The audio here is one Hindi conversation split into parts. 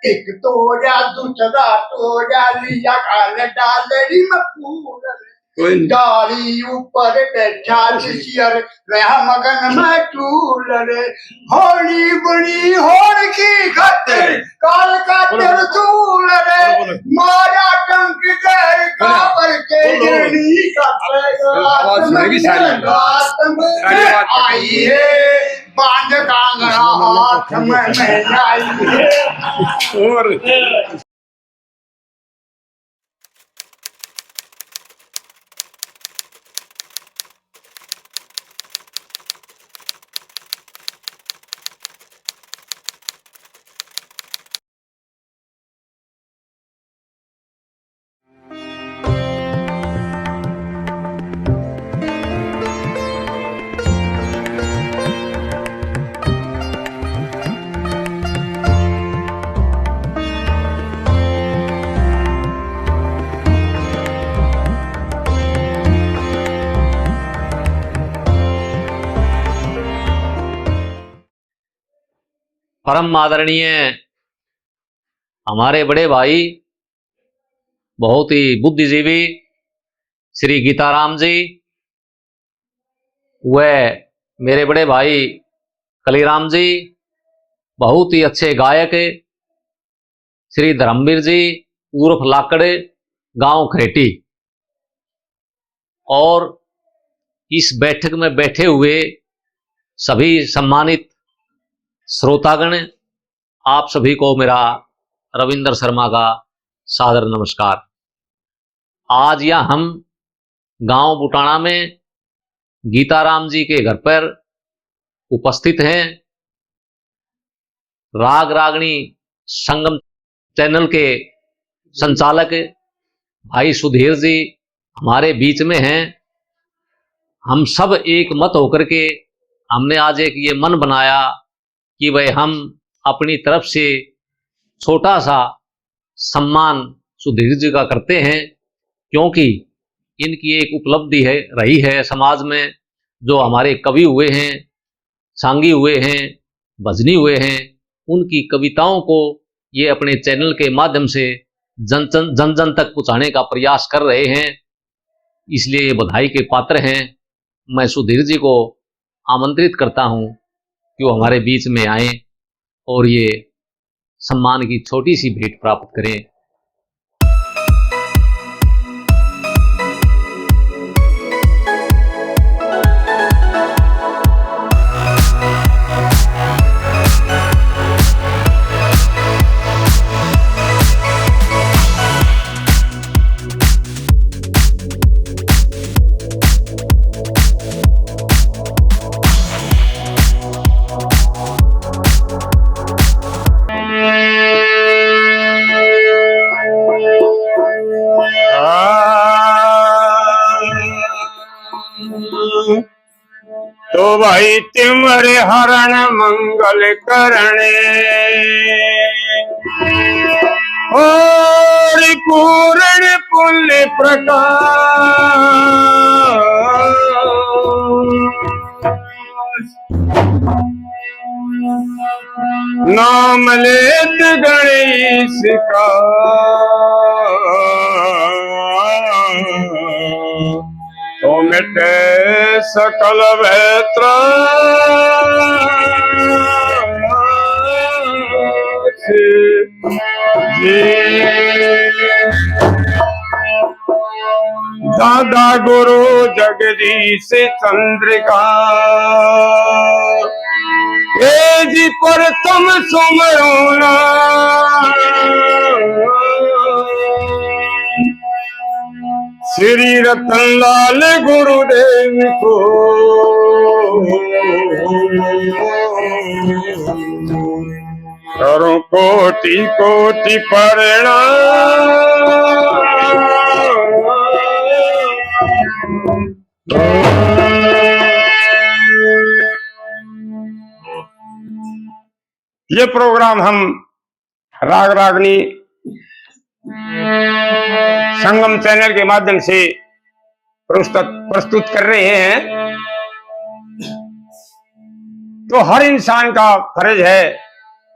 एक तोड़ा दूसरा तोड़ा लिया खाल डालरी में फूल डाली ऊपर बैठा शिशियर रहा मगन में चूल रे होली बड़ी होड़ की खातिर काल का तिरसूल रे मारा टंक गए काबर के जनी का आई है बांध कांगड़ा हाथ में आई है और परम आदरणीय हमारे बड़े भाई बहुत ही बुद्धिजीवी श्री गीताराम जी, व मेरे बड़े भाई कलीराम जी बहुत ही अच्छे गायक श्री धर्मवीर जी उर्फ लाकड़ गांव खरेटी, और इस बैठक में बैठे हुए सभी सम्मानित श्रोतागण, आप सभी को मेरा रविंद्र शर्मा का सादर नमस्कार। आज यह हम गांव बुटाना में गीताराम जी के घर पर उपस्थित हैं। राग रागनी संगम चैनल के संचालक भाई सुधीर जी हमारे बीच में हैं। हम सब एक मत होकर के हमने आज एक ये मन बनाया कि भाई हम अपनी तरफ से छोटा सा सम्मान सुधीर जी का करते हैं, क्योंकि इनकी एक उपलब्धि है रही है समाज में। जो हमारे कवि हुए हैं, सांगी हुए हैं, भजनी हुए हैं, उनकी कविताओं को ये अपने चैनल के माध्यम से जन जन तक पहुँचाने का प्रयास कर रहे हैं, इसलिए ये बधाई के पात्र हैं। मैं सुधीर जी को आमंत्रित करता हूँ कि वो हमारे बीच में आए और ये सम्मान की छोटी सी भेंट प्राप्त करें। तो भाई तिमरे हरण मंगल करणे और पूर्ण पुण्य प्रकाश नाम लेत गणेश का तो मिटे सकल भैत्र दादा गुरु जगदीश चंद्रिका ए जी पर तुम सुमरोना श्री रतनलाल गुरुदेव को करो कोटि कोटि प्रणाम। ये प्रोग्राम हम राग रागनी संगम चैनल के माध्यम से प्रस्तुत कर रहे हैं। तो हर इंसान का फर्ज है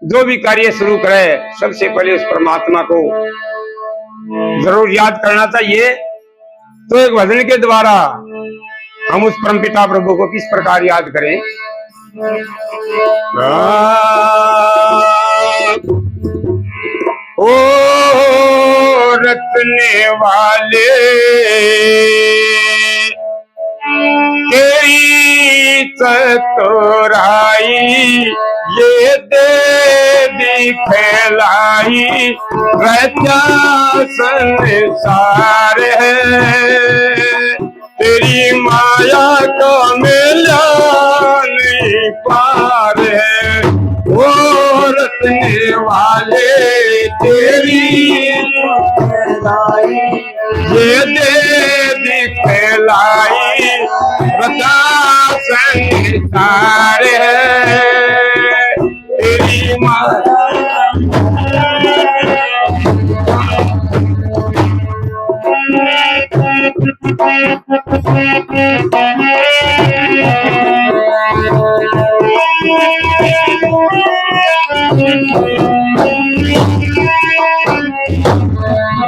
जो भी कार्य शुरू करे सबसे पहले उस परमात्मा को जरूर याद करना चाहिए। तो एक भजन के द्वारा हम उस परमपिता प्रभु को किस प्रकार याद करें। ओ रखने वाले तेरी चतुराई ये दे दिखलाई रचा संसार है तेरी माया का मेला नहीं पार है। वो रखने वाले तेरी ये दे दिखलाई रचा संसार है तेरी माया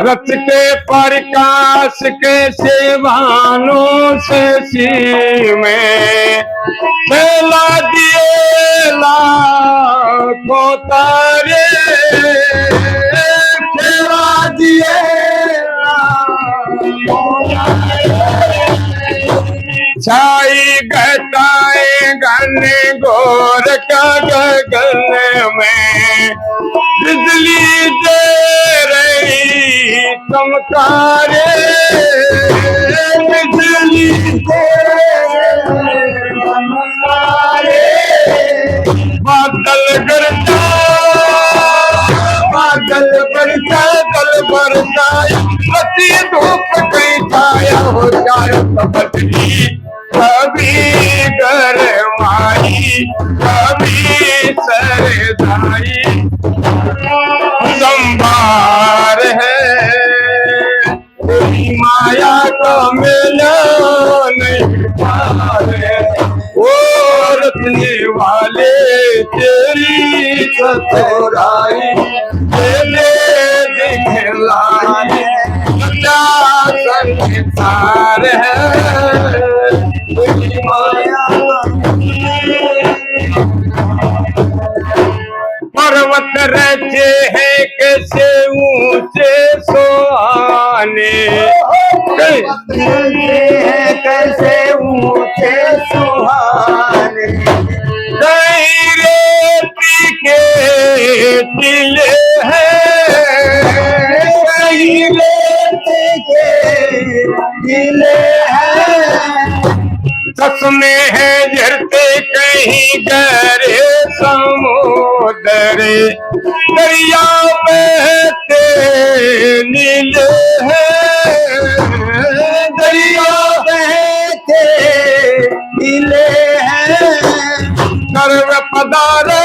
रथ के प्रकाश के सेवानों से सी में फैला दिए लाखों तारे फैला दिए छाई घटाए घने घोर का गगन में बिजली दे रही चमकारे बिजली दे चमकारे बादल गरजा बादल बरसा कल बरसाया पति धूप कहीं छाया हो जाए बदली कभी गरमाई कभी सरदाई संभार है तेरी माया का मेला नहीं पार है। वो रखने वाले तेरी चतुराई तेरे दिखलाई संसार है तेरी माया पर्वत रचे हैं कैसे ऊंचे सोहाने कैसे ऊंचे सुहाने कहीं रेती के टीले हैं कहीं रेती के टीले हैं चश्मे हैं झरते कहीं गहरे समुद्र दरिया बहते नीले हैं दरिया बहते नीले हैं गर्व पदारे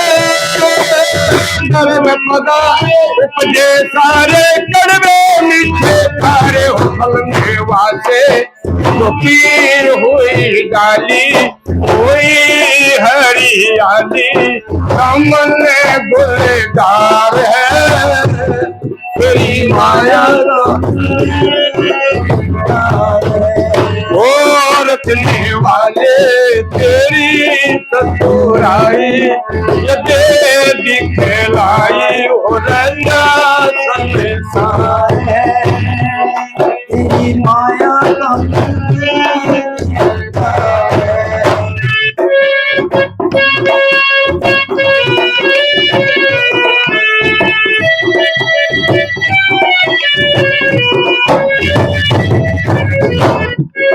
उपजे सारे कड़वे मीठे सारे हो फलने वाले तो पीर हुई डाली हुई हरियाली कमल गुलदार है तेरी माया और रखने वाले तेरी चतुराई ये दिखलाई और संसार है तेरी माया का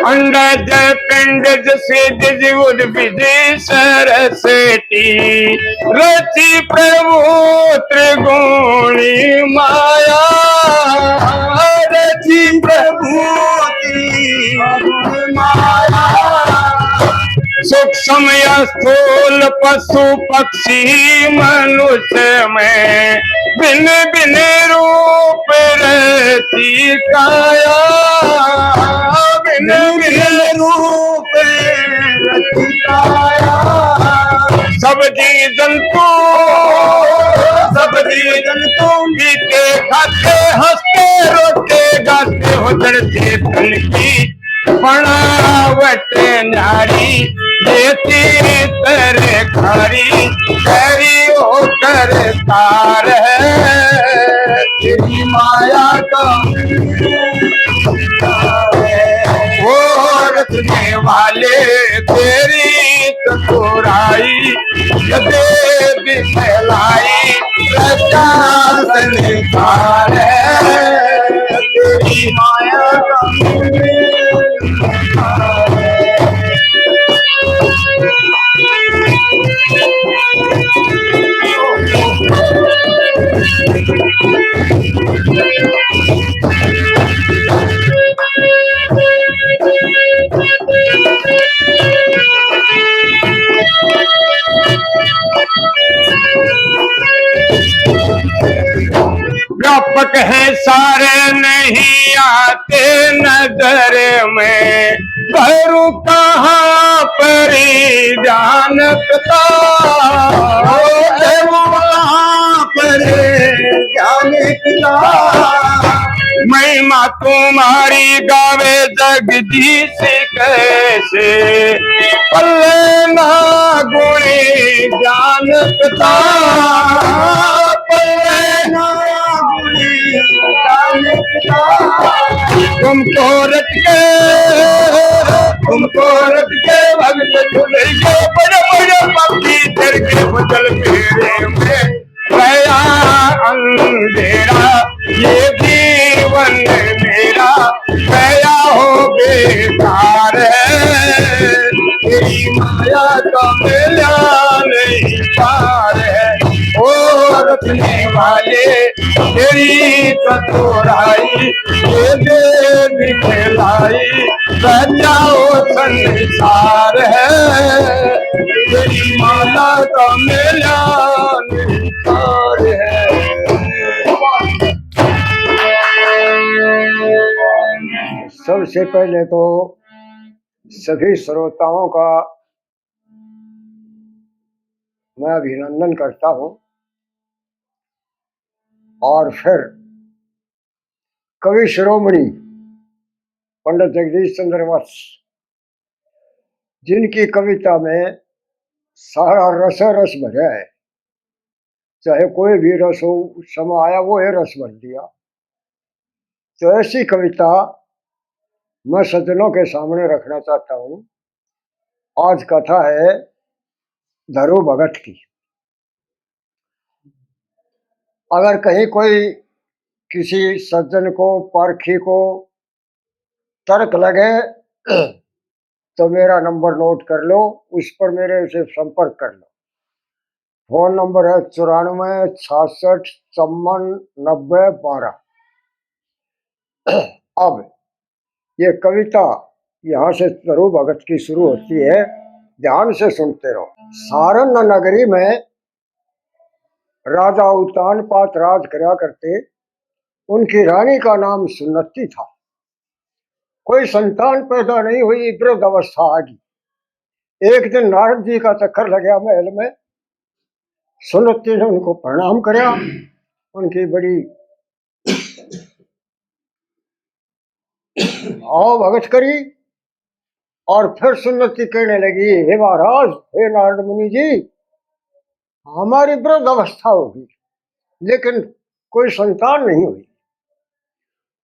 अंडज पिंडज सिद्धज उद्भिद सरस्वती रचि प्रभु त्रिगुणी माया रचि प्रभु त्रिगुणी माया सूक्ष्म स्थूल पशु पक्षी मनुष्य में भिन्न भिन्न रूप रहती काया भिन्न भिन्न रूप रहती काया सब जी जंतु बदीजन तुम बीते खाते हंसते रोते गाते हो चढ़ते तन की बनावट नारी देती तेरे खारी तेरी होकर तार है तेरी माया का वो रखने वाले तेरी चतुराई यदे दिखलाई रचा संसार है तेरी माया का व्यापक है सारे नहीं आते नजर में भरू कहाँ पर जानता वहाँ पर जानता महिमा तुम्हारी गावे जगदीश कैसे पल्ले ना गुणी जानता पल्ले ना तुमको रट के भगत चले गए बड़े बड़े पक्षी चढ़ के बदल फेरे में गया अंधेरा ये जीवन मेरा गया हो बेकार है तेरी माया का मेला नहीं पार है ओ रखने वाले तेरी चतुराई दे दिखलाई बचाओ संसार है तेरी माला का मेला नहीं पार है सबसे पहले तो सभी श्रोताओं का मैं अभिनंदन करता हूं और फिर कवि शिरोमणि पंडित जगदीश चंद्र वत्स जिनकी कविता में सारा रस रस भरा है, चाहे कोई भी रस हो उस समय आया वो है रस भर दिया। तो ऐसी कविता मैं सज्जनों के सामने रखना चाहता हूं। आज कथा है धरू भगत की। अगर कहीं कोई किसी सज्जन को पारखी को तर्क लगे तो मेरा नंबर नोट कर लो, उस पर मेरे से संपर्क कर लो। फोन नंबर है 94 66 54 90 12। अब ये कविता यहाँ से धरू भगत की शुरू होती है, ध्यान से सुनते रहो। सारन नगरी में राजा उत्तानपाद राज करा करते। उनकी रानी का नाम सुन्नति था। कोई संतान पैदा नहीं हुई, वृद्ध अवस्था आ गई। एक दिन नारद जी का चक्कर लग गया महल में। सुन्नति ने उनको प्रणाम कराया, उनकी बड़ी आओ भगत करी। और फिर सुन्नति कहने लगी, हे महाराज, हे नारद मुनि जी, हमारी वृद्ध अवस्था होगी लेकिन कोई संतान नहीं हुई।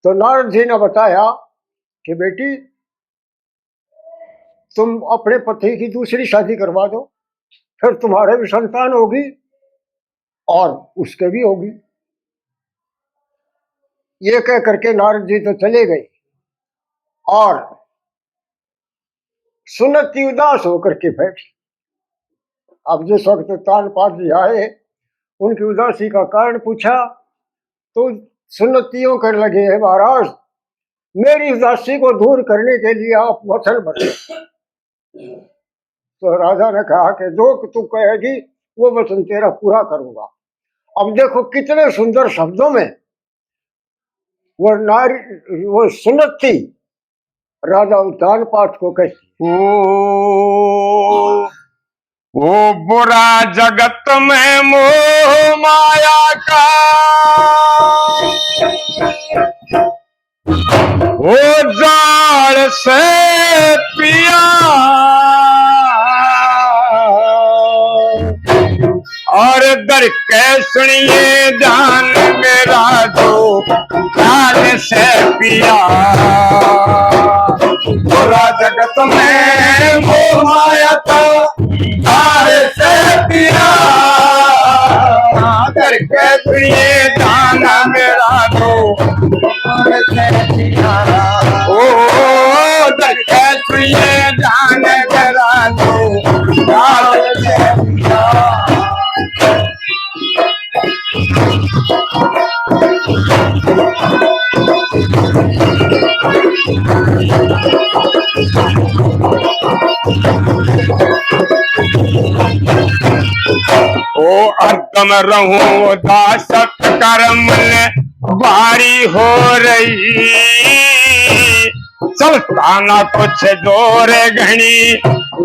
तो नारद जी ने बताया कि बेटी, तुम अपने पति की दूसरी शादी करवा दो, फिर तुम्हारे भी संतान होगी और उसके भी होगी। ये कह करके नारद जी तो चले गए और सुन्नति उदास होकर के बैठी। अब जिस वक्त उत्तानपाद जी आए, उनकी उदासी का कारण पूछा तो सुन्नतियों कर लगे, है महाराज, मेरी उदासी को दूर करने के लिए आप वचन बने। तो राजा ने कहा कि जो तू कहेगी वो वचन तेरा पूरा करूंगा। अब देखो कितने सुंदर शब्दों में वो सुन्नति राजा उत्तानपाद को कहती, वो बुरा जगत में मोह माया का, वो जाल से पिया और दर के सुनिए जान मेरा जो जाल से पिया। बुरा जगत में मोह माया का, जाल से पिया दर के सुनिए जान मेरा जो जाल से पिया। ओ दर के सुनिए जान मेरा जो जाल से पिया। ओ अर्दम रहूं दासत कर्म बारी हो रही, चलता ना कुछ जोर घनी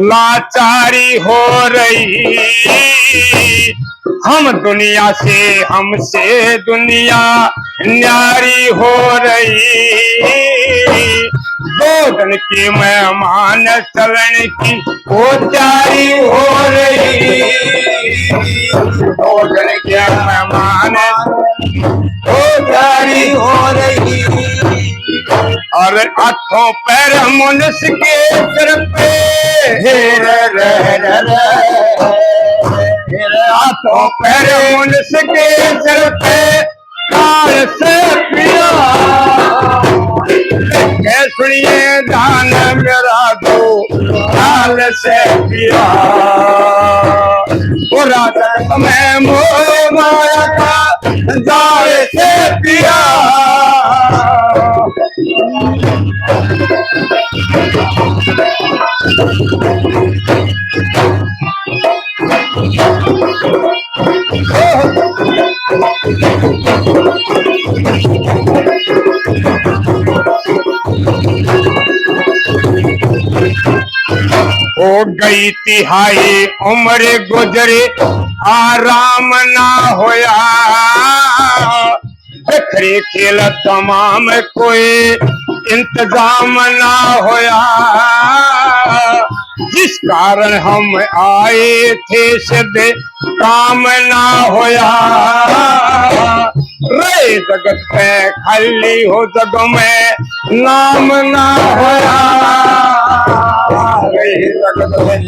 लाचारी हो रही। हम दुनिया से हमसे दुनिया न्यारी हो रही, दो दिन की मेहमान चलन की वो जारी हो रही। दो दिन के मेहमान वो जारी हो रही, और हाथों पैर मनुष्य के सिर पे हाथों पैर मनुष्य के सिर पे काल से पिया। सुनिए दान मेरा दो काल से पिया। पूरा जगत में मोह माया का जाल से पिया। हो गई तिहाई उम्र गुजरे आराम ना होया, बिखरे खेल तमाम कोई इंतजाम ना होया। जिस कारण हम आए थे सिद्धे काम ना होया, रे जगत पे खाली हो जग में नाम ना होया। रे जगत में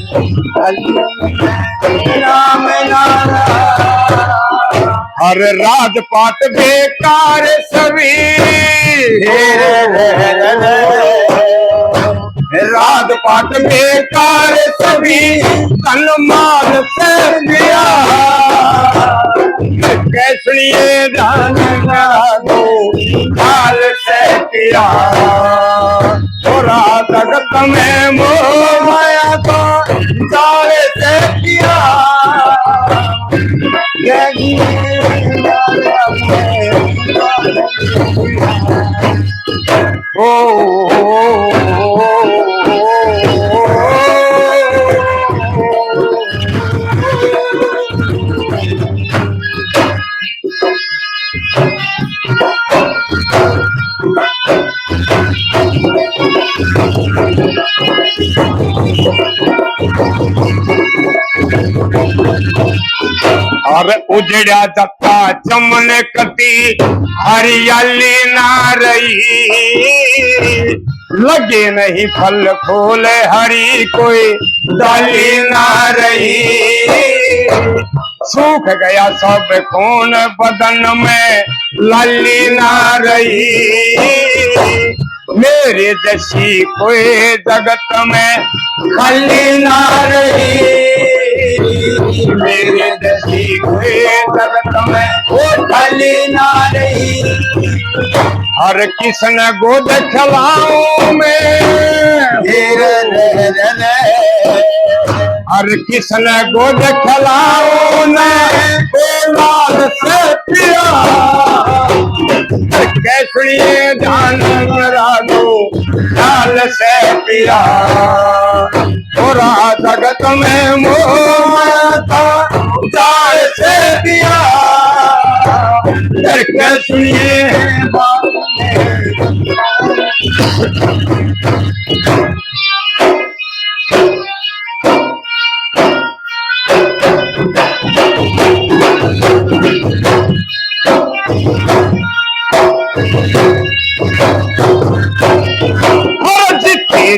नाम ना हर राजपाट बेकार सभी, राजपाट बेकार सभी तन माल से दिया। कैसलिए जान दो काल से किया। थोड़ा जगत में मोह माया तो जाल से किया। और उजड़ा जत्ता चमन कती हरियाली ना रही, लगे नहीं फल फूल हरी कोई डाली ना रही। सूख गया सब खून बदन में लाली ना रही, मेरे जैसी कोई जगत में खाली ना रही। मेरे जैसी कोई जगत में वो खाली ना रही। हर किसन गोद खिलाऊं मैं, हर किसन गोद खिलाऊं मैं लाल से पिया। कैसलिए जान मेरा दो लाल से पिया। और जगत में मोह माया था जाए से दिया करके सुनिए बात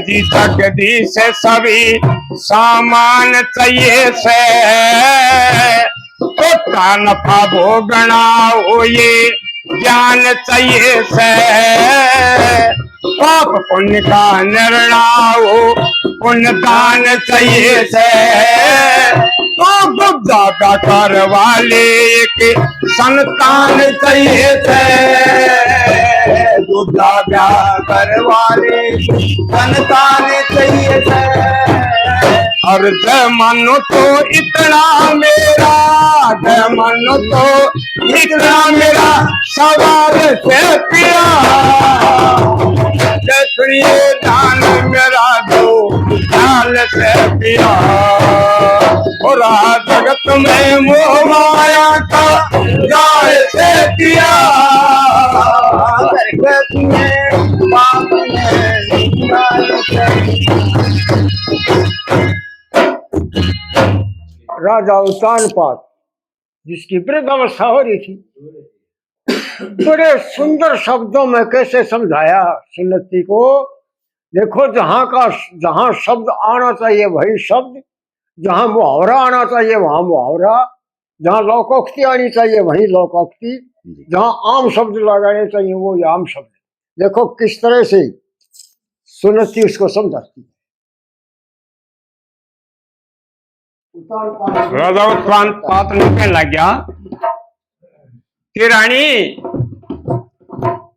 जी जगदीश सभी सामान चाहिए से तो नफा भोगना हो ये ज्ञान चाहिए से पाप पुण्य का निर्णय हो पुण्य दान चाहिए से तो ज्यादा कर वाले एक संतान चाहिए थे ज्यादा कर वाले संतान चाहिए थे और जय मानो तो इतना मेरा जय मानो तो इतना मेरा सवाल से पिया जय सुनिए दान मेरा दो ख्याल से पिया और जगत में मोह माया का गाय से किया राजा उत्तानपाद जिसकी वृद्ध अवस्था हो रही थी, बड़े सुंदर शब्दों में कैसे समझाया सुन्नति को। देखो जहां शब्द आना चाहिए वही शब्द, जहां मुहावरा आना चाहिए वहां मुहावरा, जहां लोकोक्ति आनी चाहिए वही लोकोक्ति, जहां आम शब्द लगाने चाहिए वो आम शब्द। देखो किस तरह से सुन्नति उसको समझाती है। राजा उत्तानपाद ने कहने लग गया कि रानी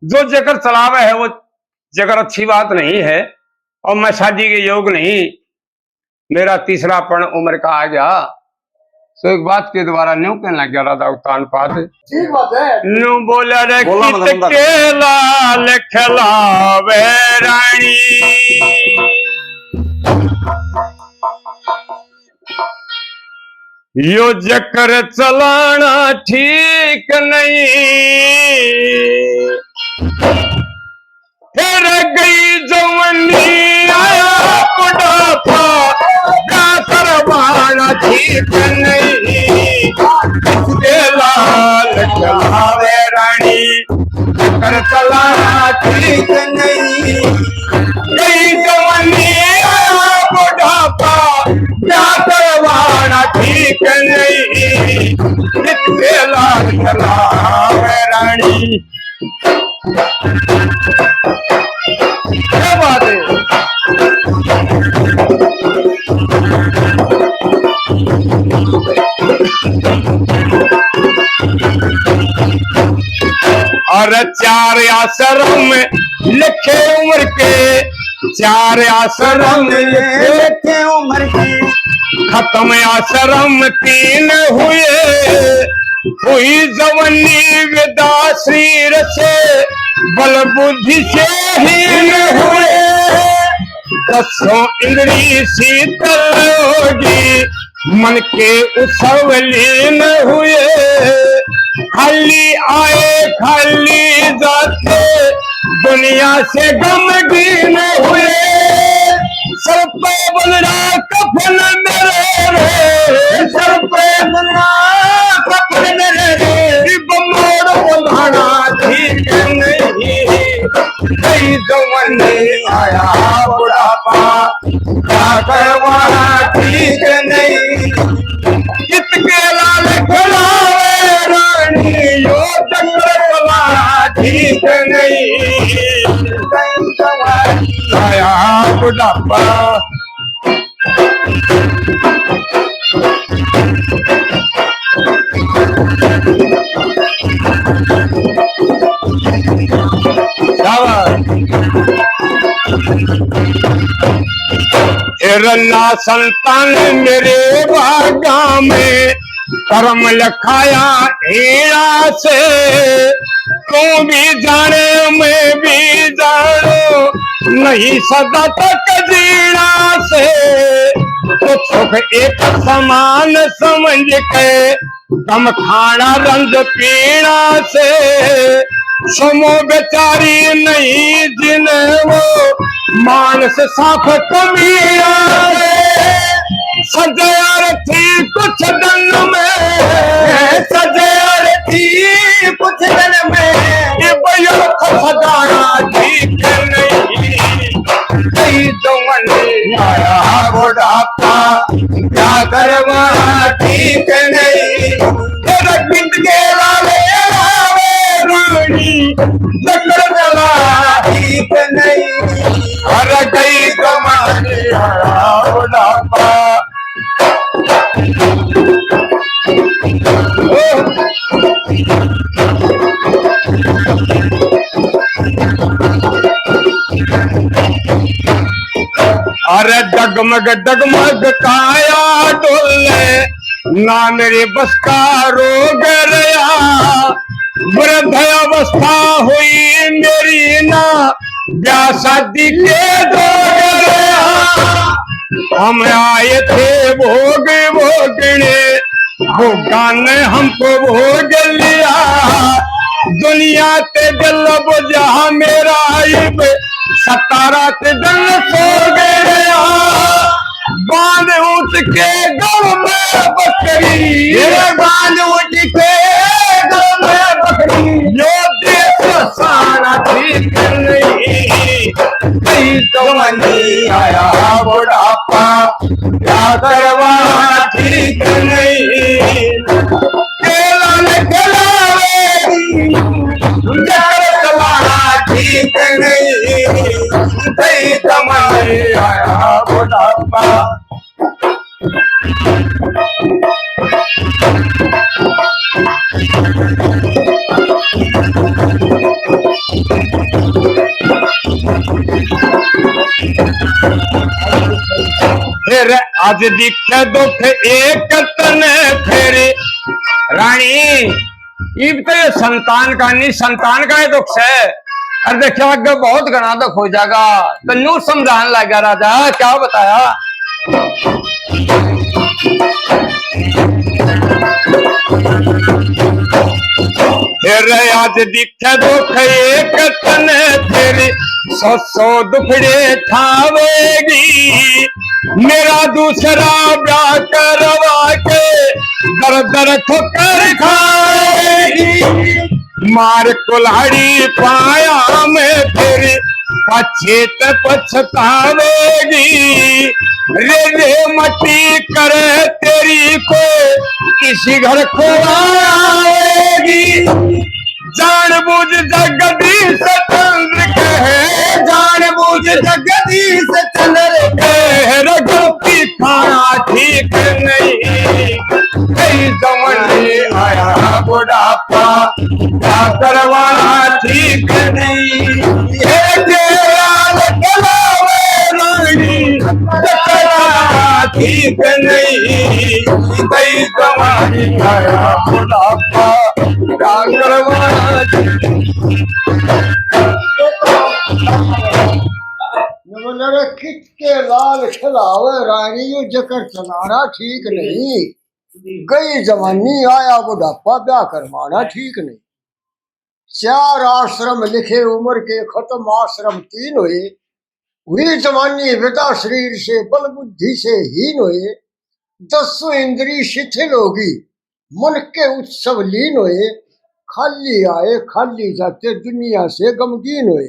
जो जगह चलावे है वो जगह अच्छी बात नहीं है और मैं शादी के योग नहीं, मेरा तीसरापन उम्र का आ गया। तो एक बात के द्वारा न्यू कहने लग गया राजा उत्तानपाद न्यू बोला रे कित के लाल खिलावे रानी यो जकर चलाना ठीक नहीं फिर गई जवानी आया बुढ़ापा क्या करवाना ठीक नहीं लाल चलावे रानी जकर चलाना ठीक नहीं गई जवानी आया बुढ़ापा क्या करवाना ठीक नहीं लाल चलावे रानी। क्या बात है और चार आश्रम लिखे उम्र के चार आश्रम लिखे उम्र के खत्म आश्रम तीन हुई जवानी विदा शरीर से बल बुद्धि से हीन हुए दसों इंद्री शीतल होगी मन के उत्सव लीन हुए खाली आए खाली जाते दुनिया से गमगीन हुए सर पे बलरा कफन मेरे रे सर पे बलरा कफन मेरे रे बमोड़ बुलाना ठीक नहीं कई जवानी आया बुढ़ापा क्या करवाना ठीक नहीं कितके लाल खिलावे रानी यो चक्र चलाना ठीक नहीं आया बुढ़ापा रन्ना संतान मेरे भागा में कर्म लिखाया हीरा से तू भी जाने मैं भी जानो नहीं सदा तक जीना से, तो सुख एक समान समझ के कम खाना रंज पीना से। समो बेचारी नहीं जिन्हें वो मानस साफ कमिया, सजया थी कुछ दिन में, सजया थी कुछ दिन में, ये बयो सदाना ठीक नहीं। कई जवानी आया बुढ़ापा, क्या करवाना ठीक नहीं। तेरा बिंद के लाले रानी चक्कर चला ठीक नहीं। हर गई जवानी आया बुढ़ापा। अरे डगमग डगमग काया डोले, ना मेरे बस का रोग रया। वृद्ध अवस्था हुई मेरी ना, ब्याह शादी के दो रया। हम आए थे भोग भोगने, भोगा ने हमको भोग लिया। दुनिया ते दिल बुझा मेरा इब, 17 ते दिल सो गया। बांध उठ के गम में बकरी, बांध उठ के गम में बकरी। जो देश साना ठीक नहीं, कई जवानी आया बुढ़ापा, क्या करवाना ठीक नहीं। केला ने चलाना ठीक नहीं, कई जवानी आया बुढ़ापा। फिर आज दिखे दुख एक तने फेरे। रानी इब तो ये संतान का नहीं, संतान का ही दुख है। और देखियो आगे बहुत घना दुख हो जाएगा। तो न्यू समझाने लगा राजा, क्या बताया। फिर आज दिखे दुख एक तने फेरे, 100 दुखड़े ठावेगी। मेरा दूसरा ब्याह करवा के दर दर ठोकर खाएगी। मार कुल्हाड़ी पाया में फिर पछेत पछतावेगी। रे रे मट्टी करे तेरी को किसी घर को आएगी। जानबूझ जगदीश चंद्र कहे, जानबूझ जगदीश चंद्र कहे, रघुपति खाना ठीक नहीं। कई जवानी आया बुढ़ापा, क्या करवाना ठीक नहीं। ठीक नहीं, कई जवानी आया बुढ़ापा, क्या करवाना। खिच के लाल खिलावे रानी, यू जकर चलाना ठीक नहीं। गई जवानी आया बुढ़ापा, ब्याह करवाना ठीक नहीं। 4 आश्रम लिखे उम्र के खत्म, आश्रम 3 हुई जवानी विदा शरीर से, बल बुद्धि से हीन हुए। 10 इंद्री शिथिल होगी, मन के उत्सव लीन हुए। खाली आए खाली जाते, दुनिया से गमगीन हुए।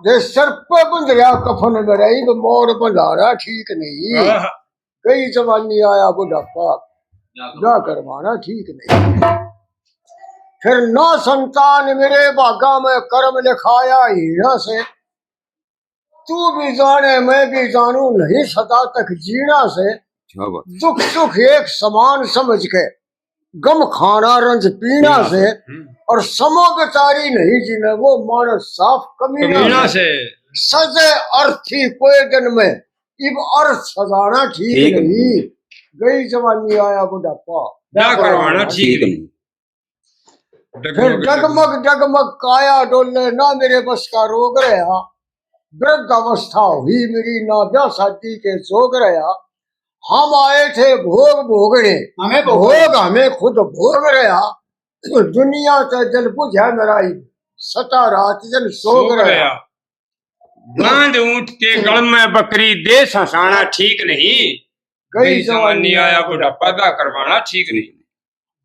जे सर पे बंधया कफन में रही, मोर बंधारा ठीक नहीं। गई जवानी आया बुढ़ापा, ब्याह करवाना ठीक नहीं। फिर 9 संतान मेरे भागा में कर्म लिखाया हीरा से। तू भी जाने मैं भी जानू, नहीं सदा तक जीना से। दुख सुख एक समान समझ के, गम खाना रंज पीना से। और समो बेचारी नहीं जीने, वो मानस साफ कमीना से। सजे अर्थी कोई दिन में, इब अर्थ सजाना ठीक नहीं। गई जवानी आया बुढ़ापा, ब्याह करवाना ठीक नहीं। फिर डगमग डगमग काया डोले, ना मेरे बस का रोग रहा। वृद्ध अवस्था हुई मेरी, ना ब्याह शादी के जोग रहा। हम आए थे भोग भोगने, हमें भोग हमें खुद भोग रहा। दुनिया से जल बुझा मेराई, सता रात जन सोग रहा। बांध ऊंट के गल में बकरी, देश हंसाना ठीक नहीं। गई जवानी आया बुढ़ापा दा करवाना ठीक नहीं।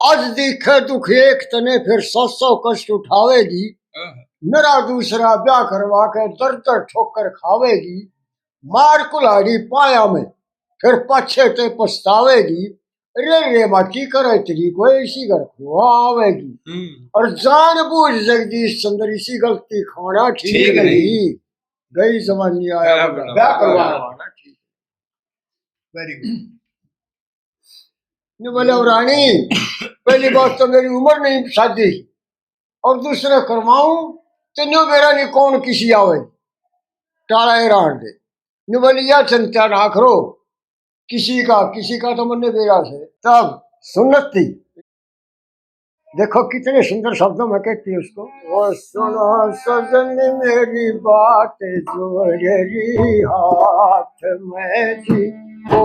आज दिखे दुख एक तने, फिर 100 कष्ट उठावेगी। मेरा दूसरा ब्याह करवा के दर दर ठोकर खावेगी। मार कुल्हाड़ी पाया में, फिर पछे ते पछतावेगी। रे माटी करे तेरी कोई इसी घर आवेगी। और जान बूझ जगदीश चंद्र इसी गलती खाना ठीक नहीं। गई जवानी आया ब्याह करवाना ठीक। Very good. बोले रानी, पहली बात तो मेरी उम्र नहीं शादी, और दूसरा करवाऊं तो मेरा नहीं कौन किसी आवे टाला रान दे। नु बोली या चिंता ना करो, किसी का तो मन बेरा से। तब सुन्नत थी, देखो कितने सुंदर शब्दों में कहती है उसको। वो सुनो सजन मेरी बात जोड़ी हाथ में जी, ओ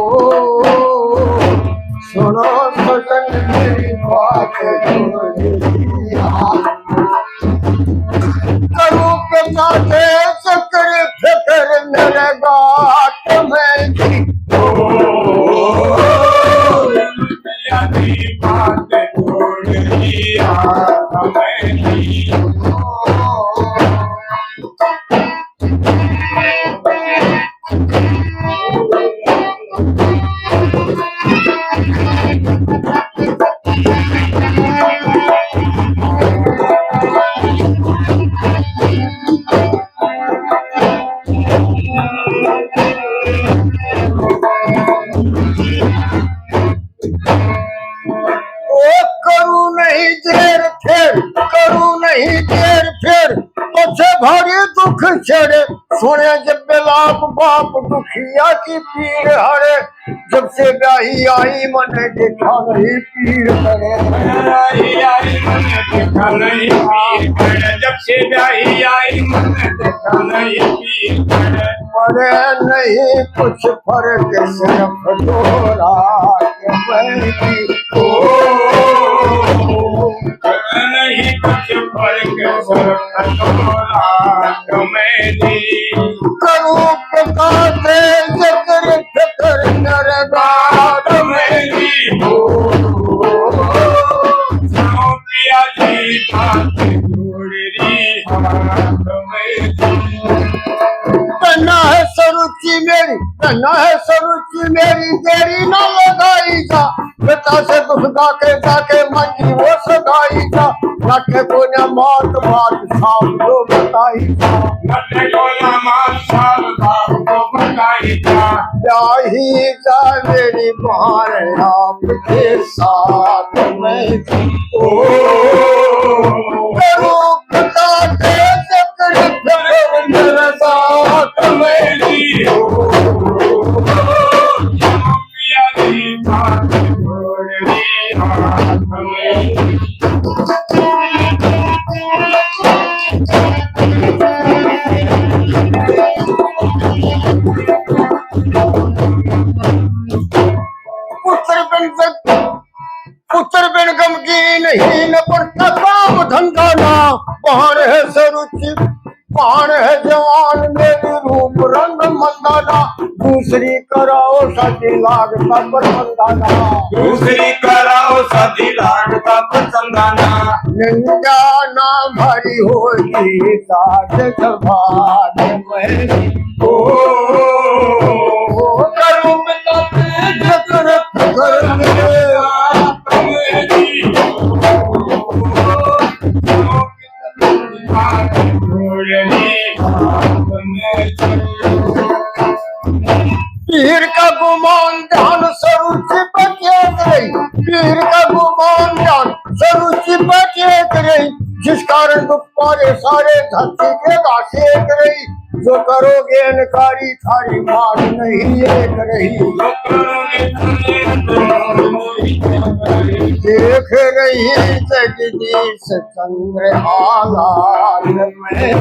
सुनो सजन मेरी बात जोड़ी हाथ। करूं पिता के चक्कर फिक्र मेरे गात में जी, बात जोड़ी हाथ में जी। भारी दुख छड़े सोने जब बेलाप बाप दुखिया की पीर हरे। जब से ब्याही आई मन देखा नहीं पीर करे। जब से ब्याही आई मन देखा नहीं पीर करे। मरे नहीं कुछ फर्क सिर्फ डोरा नहीं कुछ फर्क सिर्फ डोरा करूं पकाते जकर फिक्र नरगात मेरी हो। पिया जी बात जोड़ी हाथ में। तना है सरुचि मेरी, तना है सरुचि मेरी, देरी न लगाई जा। पिता से दुख गाके जाके मंजी वो सगाई जा। नटे को न मात बात साम जो बताई जा। नटे को न मात साम जो बताई जा। ब्याही जा मेरी बहन आपके साथ में थी। ओ पिता के चक्कर फिक्र मेरे साथ में थी। पिया जी बात जोड़ी हाथ में। पुत्र बिन गम की नहीं न पड़ता काम धंधा ना। पहाड़ है सरुचि पहाड़ है जवान मेरी रूप रंग मंदाना। दूसरी कराओ शादी लागता पर संदाना। दूसरी कराओ शादी लागता पर संदाना। निंदा ना भारी होगी साथ सभाग में। ओ करूं पिता पे चक्र फिक्र मेरे हाथ में जी। पीर का गुमान ध्यान सरुचि बचेत रही। पीर का गुमान ध्यान सरुचि बचेत रही। जिस कारण दुख पारे सारे धरती के गासेत रही। जो करोगे इनकारी थारी मान नहीं एक रही। देख रही जगदीश चंद्र हालात में।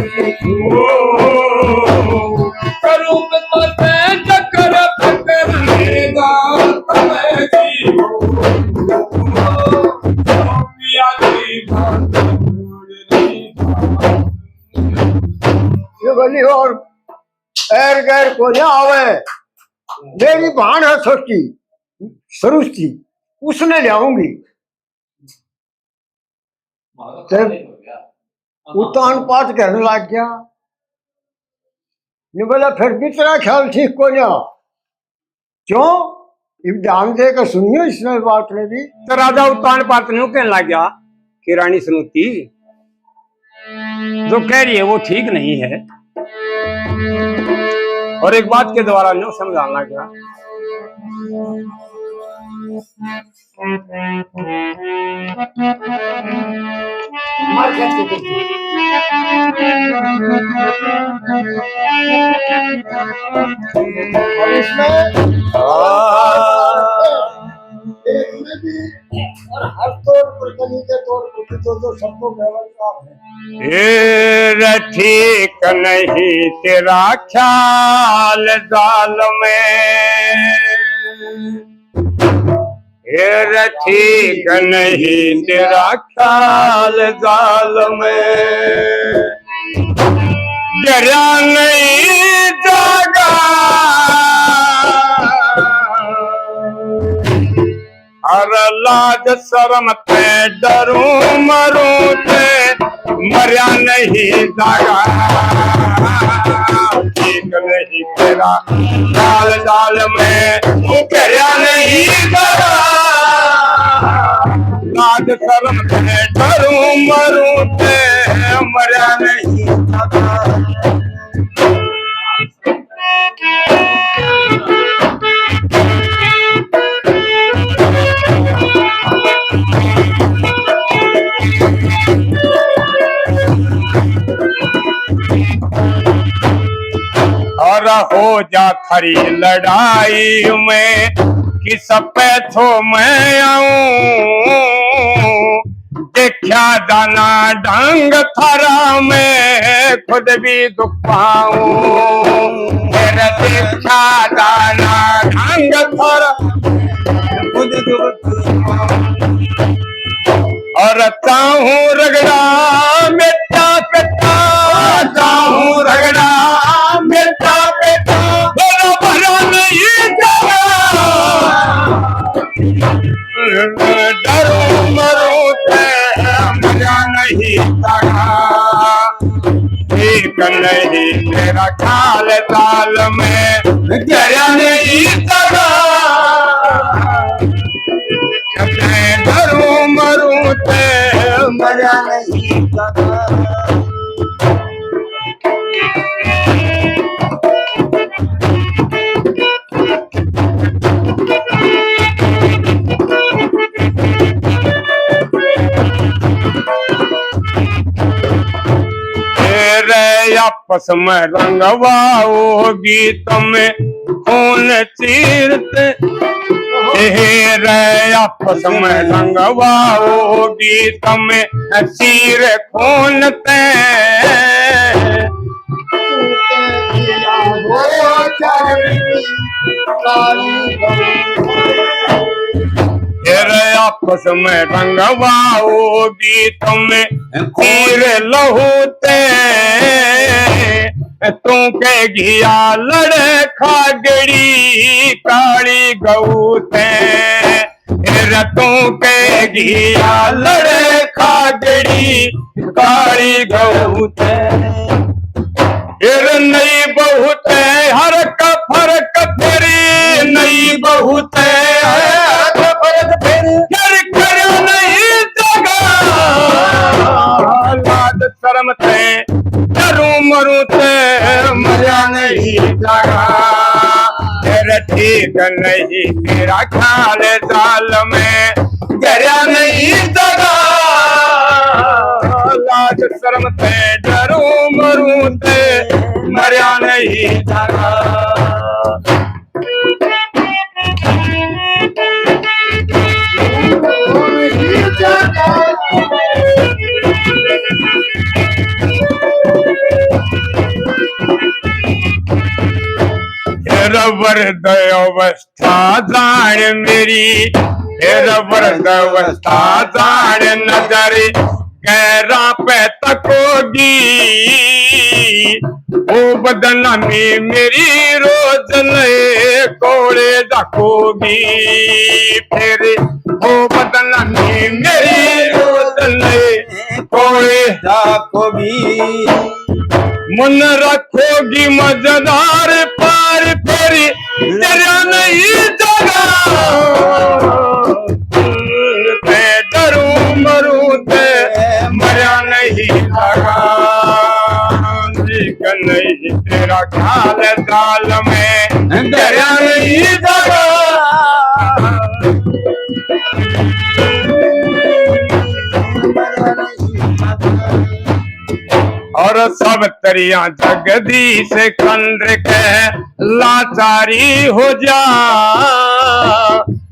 ये बोली और एर गैर को ना आवे, मेरी भान है छोटी सरुस्ती, उसने ले आऊंगी। उतान पात कहने लग गया। ने बोला फिर भी तेरा ख्याल ठीक को ना, क्यों? इब ध्यान दे कर सुनियो इसने बात ने भी। तो राजा उत्तान पात ने कहने लग गया कि रानी सुनुती जो कह रही है वो ठीक नहीं है, और एक बात के द्वारा न्यू समझाना क्या। और इसमें और हर तौर पर कमी के तौर पर तो सबको व्यवस्था है। ठीक नहीं तेरा ख्याल जाल में, ठीक नहीं तेरा ख्याल जाल में, डरा नहीं जागा हर लाज शर्म ते डरूं मरूं ते मरिया नहीं जागा, ठीक नहीं तेरा ख्याल जाल में, डरा नहीं जागा लाज शर्म ते डरूं मरूं ते मरिया नहीं जागा। और हो जा खरी लड़ाई में किस पे थो मैं आऊं, देखा दाना ढंग थारा में खुद भी दुख पाऊं, मेरा देखा दाना ढंग थारा खुद दुख और चाहूं रगड़ा मिटा पिटा, चाहूं रगड़ा मिटा पिटा बड़ा भरा नहीं जागा, डरो मरो ते मजा नहीं जागा, ठीक नहीं तेरा ख्याल ताल में डरा नहीं जागा, डरो मरो ते मजा नहीं जागा। आपस में रंगवाओगी तुम्हें खून चीरते, रे आपस में रंगवाओगी तुम्हें चीर खून ते, रे आपस में रंगवाओगी तुम्हें चीर लहू ते, तू के घिया लड़े खागड़ी काली गऊ ते, तू के घिया लड़े खागड़ी काली गऊ ते, नई बहुत हर का फर्क फेरी, नई बहुत नहीं जगा लाज शर्म ते डरूं मरूं ते मजा नहीं जागा, तेरा ठीक नहीं तेरा ख्याल जाल में डरा नहीं जागा, लाज शर्म ते डरूं मरूं ते मजा नहीं जागा। वरद अवस्था जान मेरी, वरद अवस्था जान नजर गैरा पे तकोगी, ओ बदनामी मेरी रोज नए कोड़े दाखोगी फिर ओ बदनामी मेरी रोज नए कोड़े दाखोगी मन रखोगी मजेदार पार फिर तेरा नहीं जगा मैं डरूं मरूं ते मरा नहीं जगा नहीं तेरा ख्याल दाल में डरा नहीं जगा और सब तरिया जगदीश कंद्र के लाचारी हो जा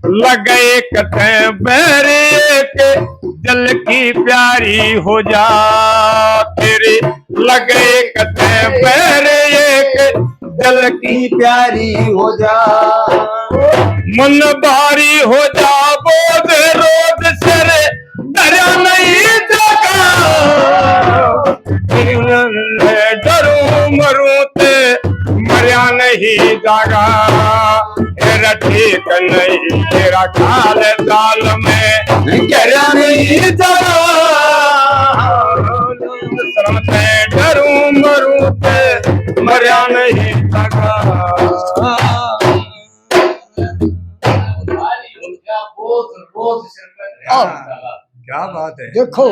लगे कते बैरे के जल की प्यारी हो जा तेरे लगे कते बैरे के जल की प्यारी हो जा मन भारी हो जा बोध रोद सर डरा नहीं जगा डरू मरूं ते मरिया नहीं जागा तेरा ठीक नहीं तेरा ख्याल दाल में गहरा नहीं जागा डरू मरूं ते मरिया नहीं जागा क्या बात है। देखो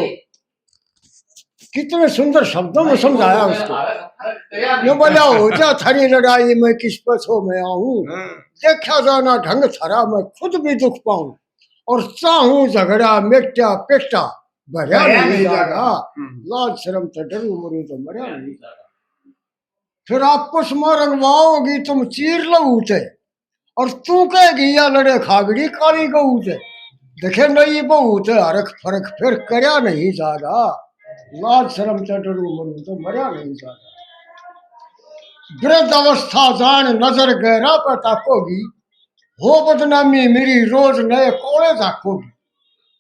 कितने सुंदर शब्दों में समझाया उसको। ये बोला हो जा थारी लड़ाई में किस पछो में आऊं देखा जाना ढंग थारा मैं खुद भी दुख पाऊं और चाहूं झगड़ा मेटा पेटा भरा नहीं जागा लाज शर्म से डरू मरू तो मरा नहीं जागा फिर आपस में रंगवाओगी तुम चीर लो उठे और तू कहेगी या लड़े खागड़ी काली गऊ से देखे नहीं बहुत हरख फरक फिर करया नहीं जागा लाज शर्म से डरू मरू तो मरा नहीं जागा वृद्ध अवस्था जान नजर गहरा पर ताकोगी हो बदनामी मेरी रोज नए कोड़े झाकोगी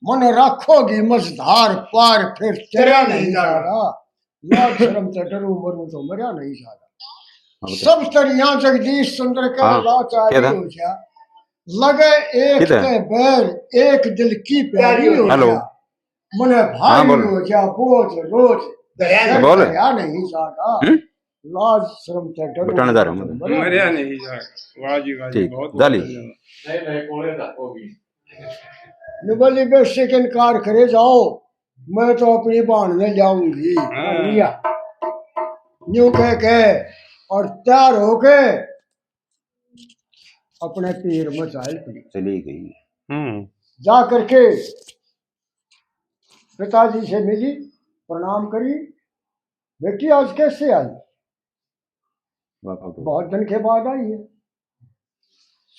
मन राखोगी मझधार पार फिर तेरा नहीं जागा लाज शर्म से डरू मरू तो मरा नहीं जागा सब तरिया जगदीश चंद्र का लाचारी हो जा लगे एक के बैर एक दिल की प्यारी हो जा मन भारी हो जा बोझ रोज दया नहीं जागा लाज शर्म से डरो मरिया नहीं जागा वाह जी बहुत दाली निबली बेशक इनकार करे जाओ मैं तो अपनी बहन में जाऊंगी यूं कह के और तैयार होके अपने पीर में चली गई जा करके पिताजी से मिली प्रणाम करी बेटी आज कैसे आई बहुत दिन के बाद आई है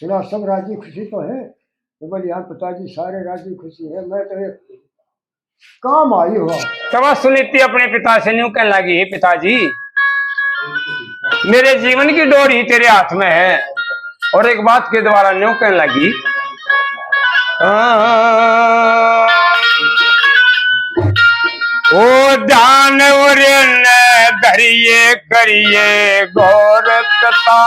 सुना सब राजी खुशी तो है तो बोले यार पिताजी सारे राजी खुशी है मैं तो एक काम आई हुआ तब सुनीति अपने पिता से न्यू कहने लगी पिताजी मेरे जीवन की डोरी तेरे हाथ में है और एक बात के द्वारा न्यू कहने लगी ओ जानवर धरिए करिए गौरता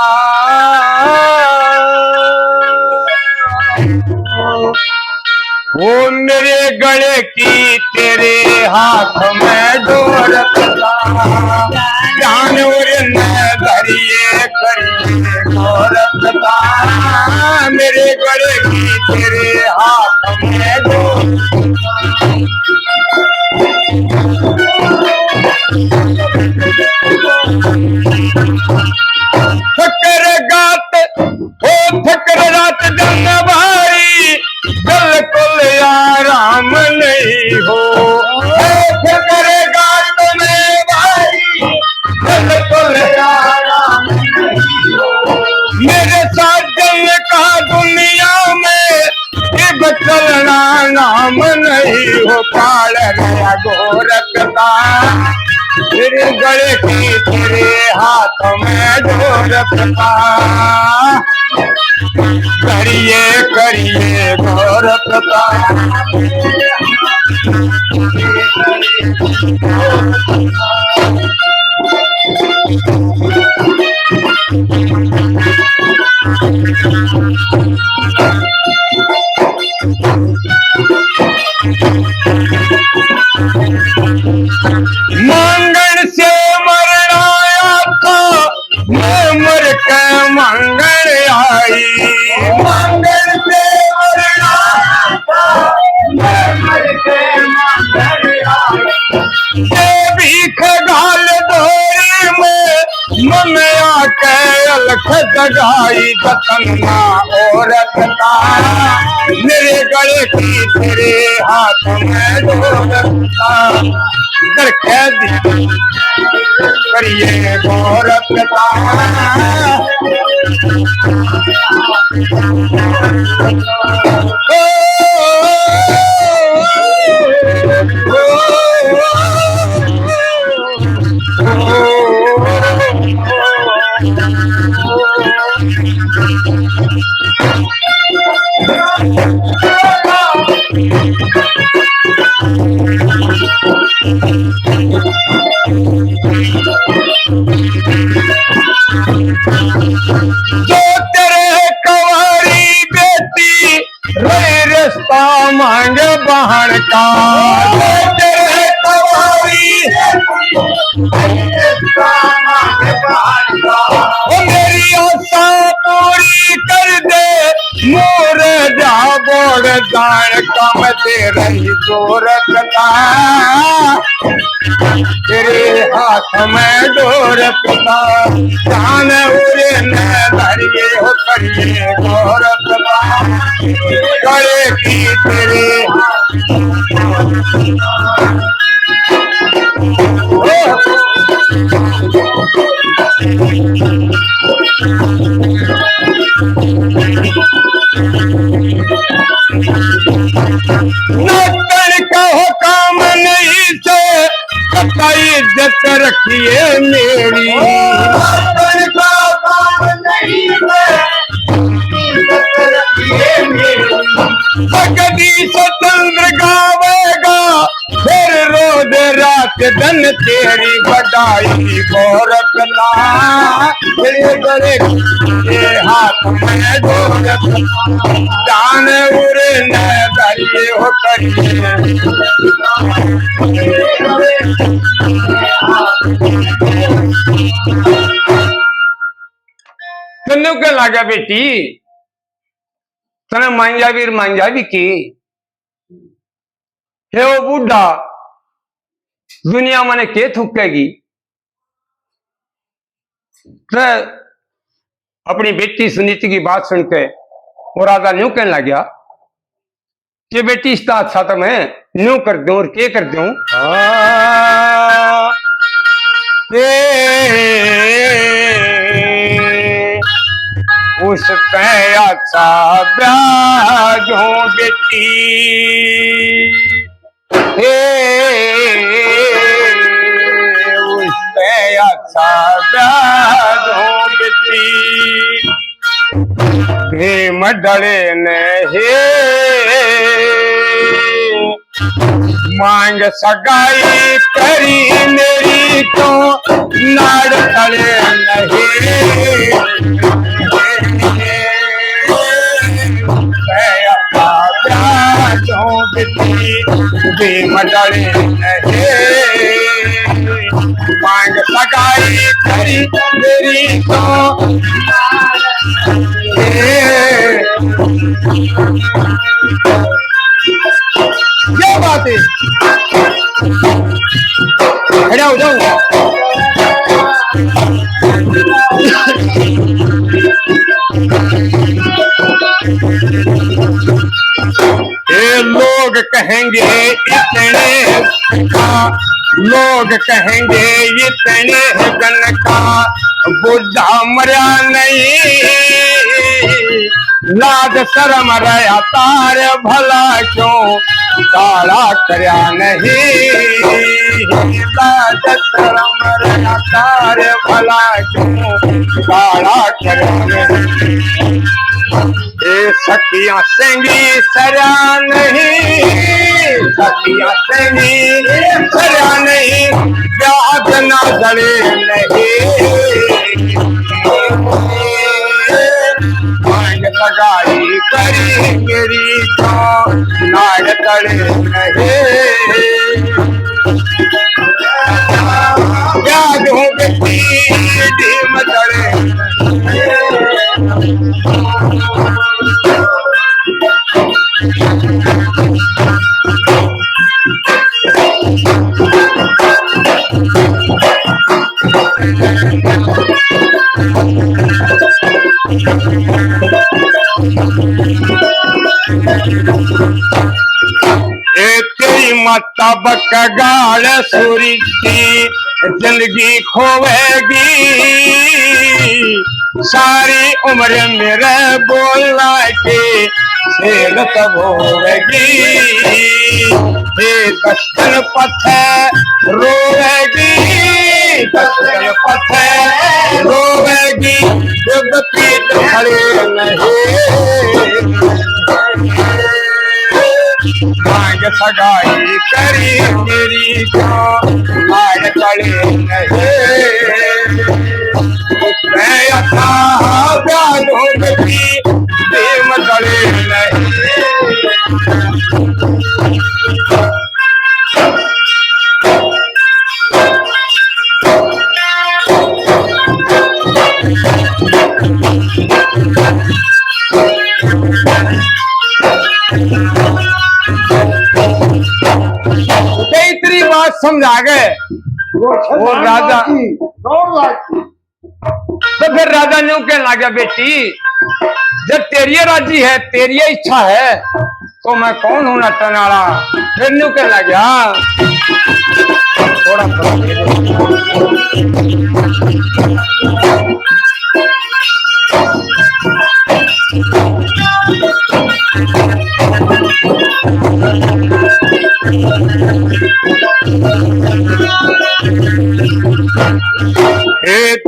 वो मेरे गले की तेरे हाथ में डोरता जानवर धरिए करिए गौरता मेरे गले की तेरे हाथ में डोरता फकर गात हो फकर रात जन भाई बिल्कुल आराम नहीं हो फकर गात में भाई बिल्कुल आराम नहीं हो मेरे साथ जल का दुनिया में चलना नाम नहीं हो पाल गया गोरखता तेरे गले की तेरे हाथ में गोरखता करिए करिए गोरखता अलख जगाई जतन ना औरत का, मेरे गले की तेरे हाथ में ढोलक का, कर कैदी करिए औरत का। जो तेरे कंवारी बेटी रे रिश्ता मांगे बहन का, जो तेरे कंवारी रिश्ता मांगे बहन का, ओ मेरी आशा पूरी कर दे मोर जा बोड़ दान कम तेरे ही जोर कता, तेरे हाथ में डोर पिता, जान उरे न धरिए हो करिए गौर पिता, गले की तेरे नौकर कहो काम नहीं से कतई इज्जत रखिए मेरी, नौकर कहो काम नहीं से इज्जत रखिए मेरी, जगदीश चंद्र गावेगा फिर रोज रात दिन तेरी बधाई गोरख ना, तेरे गले के हाथ में गोरख जान उरे न धरिए हो करिए, तन्नू के लागा बेटी तने मांझा भी की हे वो बूढ़ा दुनिया मने के थुकेगी, तो अपनी बेटी सुनीति की बात सुनके वो राजा न्यू कहने लग गया कि बेटी इसका अच्छा तो मैं न्यू कर दूं और के कर दूं, उसका अच्छा ब्याजों बेटी, उसका अच्छा ब्याजों बेटी, प्रेम डरे नहीं मांग सगाई करी मेरी तो नाड़ तले नहीं, प्रेम डरे नहीं मांग सगाई करी मेरी तो, क्या बात है खड़ा हो जाऊंगा। लोग कहेंगे इतने का, लोग कहेंगे इतने जन का बुढ़ा मरा नहीं, लाज शर्म रया तार भला क्यों काला करया नहीं, लाज शर्म रया तार भला क्यों काला करया नहीं, सखियां सेंगी सरया नहीं, सखियां सेंगी सरया नहीं, प्याज ना जले नहीं, मांग लगाई करी मेरी तो नाड़ तले नहीं, प्याज हो गई ढीम तले तब कगाड़ सूरी की जिंदगी खोवेगी, सारी उम्र मेरे बोलना के शेर तब होगी। ये 10 दिन पत्थर रोवेगी, 10 दिन पत्थर रोवेगी, जब पीठ खड़े नहीं। मांग सगाई करी मेरी को लाड़ कड़े नहीं। मैं अथा प्यार होगी प्रेम कड़े नहीं। इतनी बात समझा गए वो राजा। तो फिर राजा ने कहने लगा, बेटी जब तेरी राजी है, तेरी इच्छा है, तो मैं कौन हूं नटन वाला। फिर न्यू कहने लगा, थोड़ा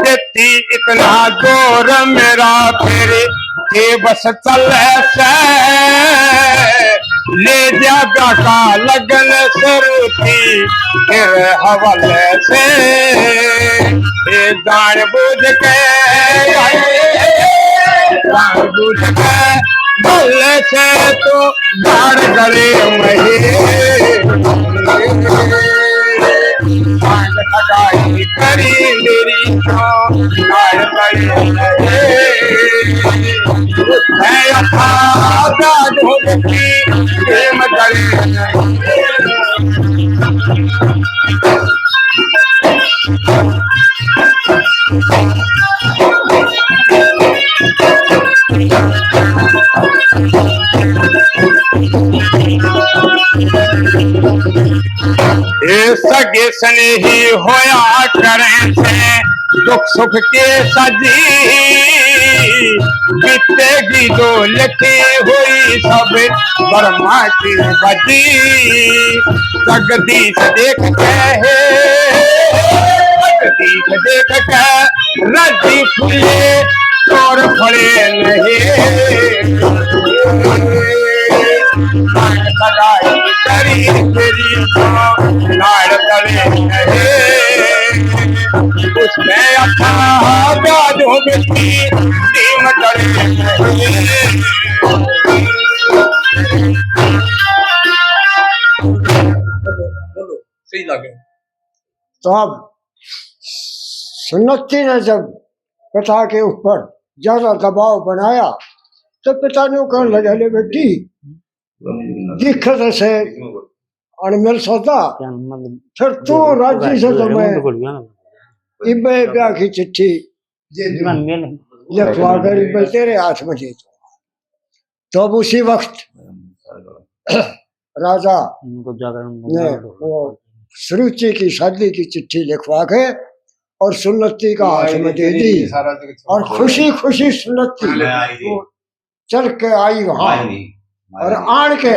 देती इतना जोर मेरा फिर के बस चल से ले जा का लगन सरुती फिर हवाले से। जान बुझ के बल से तो गाड़ गले ठगाई करी मेरी सगे स्नेही होया करें से दुख सुख के सजी। बीतेगी जो लिखी हुई सब बर्मा की बजी। जगदीश देख के जगदीश देख के रजी फूले चोर फड़े नहीं। सगाई करी तेरी लाड़ तले उसमें अच्छा प्याज हो बेटी टीम तले। सही लगे। तो अब सुन्नती ने जब पिता के ऊपर ज्यादा दबाव बनाया तो पिता ने कहने लगा, ले बेटी दिक्कत से अणमिल सौदा, फिर तू राजी से तो मैं इब्बे ब्याह की चिट्ठी लिखवा कर इब्बे तेरे हाथ में दे दूंगा। तो अब उसी वक्त राजा ने वो सुरुचि की शादी की चिट्ठी लिखवा के और सुन्नती का हाथ में दे दी। और खुशी खुशी सुन्नती चल के आई वहां और आन के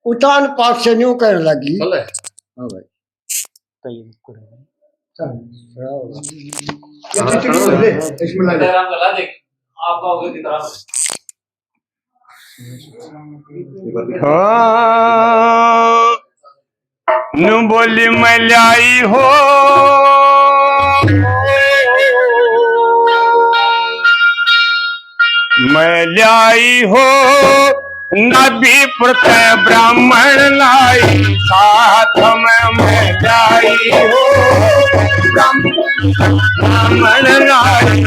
उतान पाक से न्यू कहने लगी, हाँ भाई नु बोली मैं लाई हो मैं लाई हो नबी प्रत्यय ब्राह्मण लाई साथ में मैं लाई हो ब्राह्मण लाई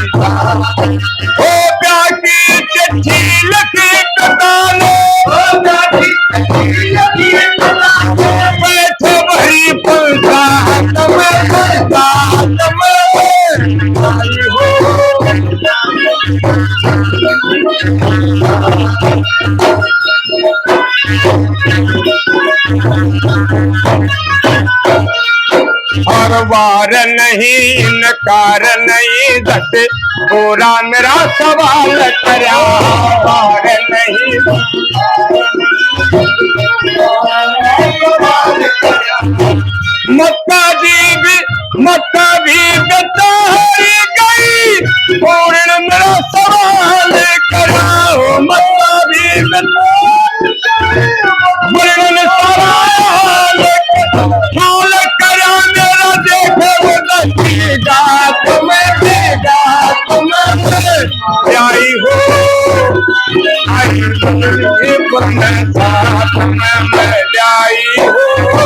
हो प्यार की चिट्ठी लिखी कतालो बैठो भरी पलटा परवार नहीं इनकार नहीं दस पूरा मेरा सवाल करा वार नहीं मक्का भी बताई गई पूर्ण मेरा सवाल करा मक्का भी पूर्ण सवाल सवाल करा मेरा देखो वो दसीगा तुम्हें आई हो आई साथ में आई हो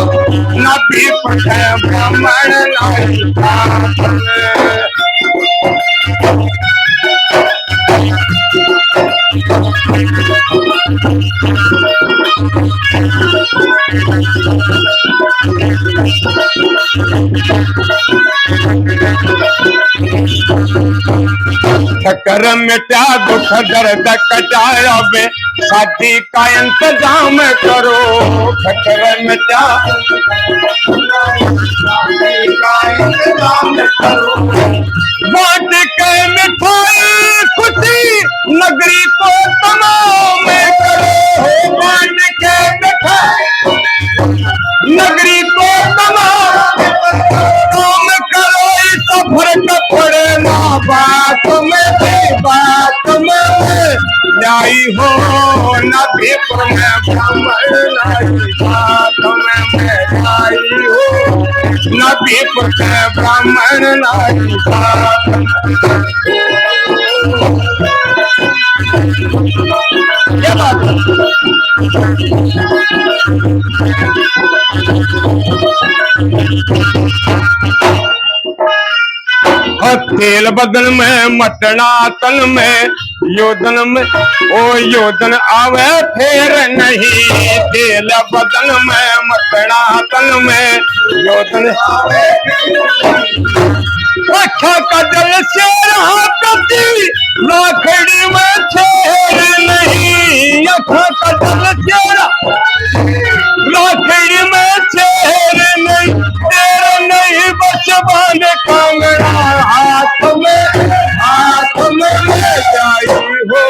नबी पढ़े ब्राह्मण लाई साथ में ठक्कर मिटा दुख दर्द कटाया बे शादी का इंतजाम करो ठक्कर मिटा बांट के मिठाई खुशी नगरी को तमाम करो बांट के मिठाई नगरी को तमाम करो इस सफर कपड़े ना बात में लाई हो नबीपुर में ब्राह्मण लाई बात में लाई हो नबीपुर में ब्राह्मण लाई बात क्या बात तेल बदन में मटना तन में योधन में ओ योधन आवे फेर नहीं तेल बदन में मटना तन में योधन आवे अच्छा का जल से रहा कति राखड़ी में छेर नहीं अच्छा का जल से राखड़ी में छेर नहीं तेरा नहीं बचवान कांगड़ा हाथ में ले जाई हो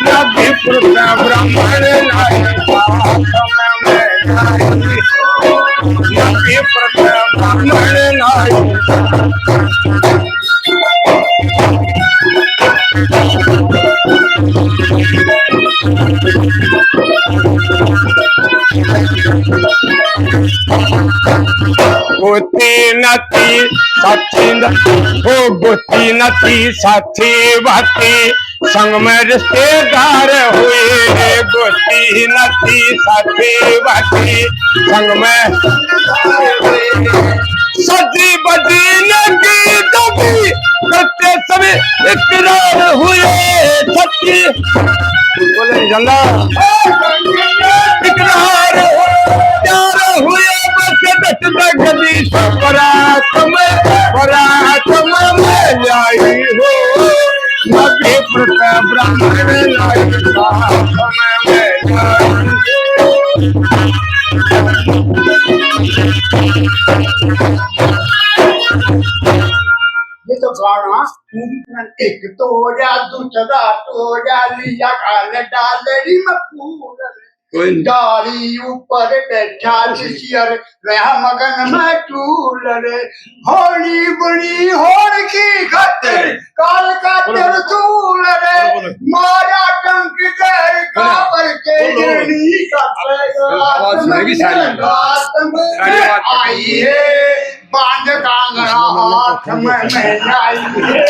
नबीपुर का ब्राह्मण लाई हाथ में लाई नबीपुर का ब्राह्मण लाई गोती नती साथी हो गोती नती साथी बाती संग में रिश्तेदार हुए गोती नती साथी बाती संग में सजी बजी लगी दबी करते सभी इकरार हुए सच्ची बोले जल्ला इकरार हुए गदी बरात में लाई हो नबीपुर का ब्राह्मण लाई साथ में ये तो गाना एक तोड़ा दूसरा तोड़ा लिया खाने डालरी में फूल डाली ऊपर बैठा शिशियर रहा मगन में टूल रे होली बुरी होड़ की खातिर काल का तिरसूल रे मारा टंक गए काबर के जड़ी का आई है बांध कांगड़ा हाथ में आई है